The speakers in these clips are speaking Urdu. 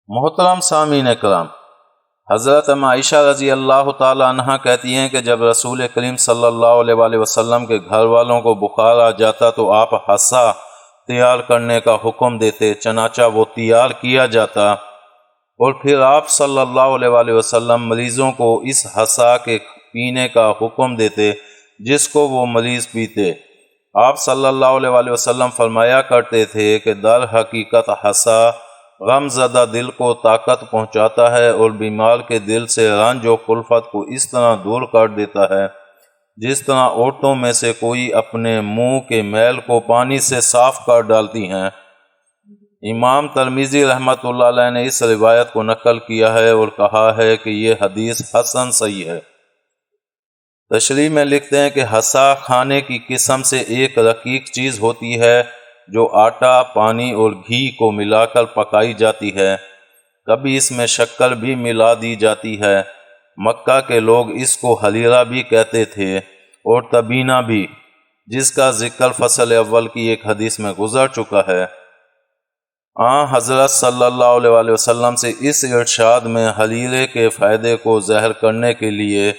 محترم سامعین کرام، حضرت عائشہ رضی اللہ تعالی عنہ کہتی ہیں کہ جب رسول کریم صلی اللہ علیہ وآلہ وسلم کے گھر والوں کو بخار آ جاتا تو آپ حصا تیار کرنے کا حکم دیتے، چنانچہ وہ تیار کیا جاتا اور پھر آپ صلی اللہ علیہ وآلہ وسلم مریضوں کو اس حصا کے پینے کا حکم دیتے جس کو وہ مریض پیتے۔ آپ صلی اللہ علیہ وآلہ وسلم فرمایا کرتے تھے کہ در حقیقت حصا غم زدہ دل کو طاقت پہنچاتا ہے اور بیمار کے دل سے رنج و کلفت کو اس طرح دور کر دیتا ہے جس طرح عورتوں میں سے کوئی اپنے منہ کے میل کو پانی سے صاف کر ڈالتی ہیں۔ امام ترمذی رحمۃ اللہ علیہ نے اس روایت کو نقل کیا ہے اور کہا ہے کہ یہ حدیث حسن صحیح ہے۔ تشریح میں لکھتے ہیں کہ حصا کھانے کی قسم سے ایک رقیق چیز ہوتی ہے جو آٹا، پانی اور گھی کو ملا کر پکائی جاتی ہے، کبھی اس میں شکر بھی ملا دی جاتی ہے۔ مکہ کے لوگ اس کو حریرہ بھی کہتے تھے اور تبینہ بھی، جس کا ذکر فصل اول کی ایک حدیث میں گزر چکا ہے۔ حضرت صلی اللہ علیہ وآلہ وسلم سے اس ارشاد میں حریرے کے فائدے کو ظاہر کرنے کے لیے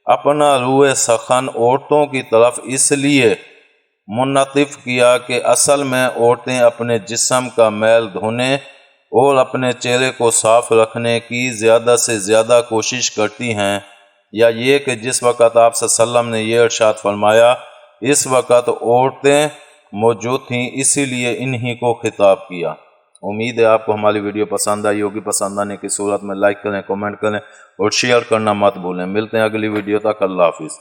اپنا روح سخن عورتوں کی طرف اس لیے منعطف کیا کہ اصل میں عورتیں اپنے جسم کا میل دھونے اور اپنے چہرے کو صاف رکھنے کی زیادہ سے زیادہ کوشش کرتی ہیں، یا یہ کہ جس وقت آپ صلی اللہ علیہ وسلم نے یہ ارشاد فرمایا اس وقت عورتیں موجود تھیں، اسی لیے انہی کو خطاب کیا۔ امید ہے آپ کو ہماری ویڈیو پسند آئی ہوگی۔ پسند آنے کی صورت میں لائک کریں، کمنٹ کریں اور شیئر کرنا مت بھولیں۔ ملتے ہیں اگلی ویڈیو تک، اللہ حافظ۔